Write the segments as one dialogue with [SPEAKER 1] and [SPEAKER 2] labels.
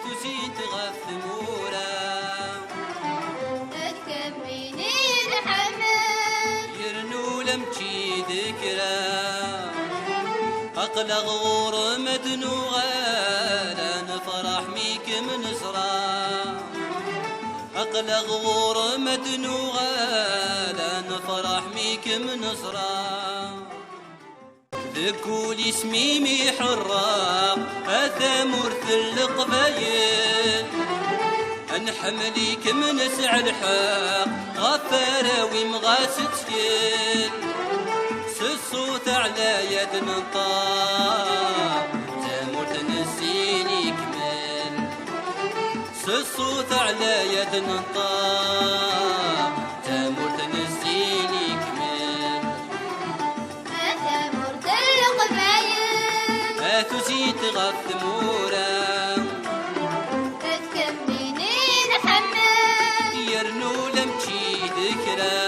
[SPEAKER 1] تزيد غف ثمورا
[SPEAKER 2] تكميني الحمد
[SPEAKER 1] يرنو لمشي ذكرى أقلق غور مدنوغا لا نفرح ميك من زرا أقلق غور مدنوغا لا نفرح ميك من زرا ذكول اسمي مي حراق أثامر ثل القبايل أنحمليك من سع الحاق غفارة ومغاس تسكيل الصوت على يد نطاق تامر تنسيني كمل الصوت على يد نطاق تامر تنسيني كمل
[SPEAKER 2] أثامر ثل القبايل
[SPEAKER 1] أتزيد غف ثمورا
[SPEAKER 2] تكميني الحمد
[SPEAKER 1] يرنو لمشي ذكرى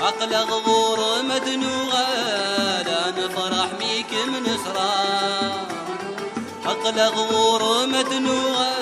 [SPEAKER 1] أقلق غور مدنوغا لا نفرح ميك من سرا أقلق غور مدنوغا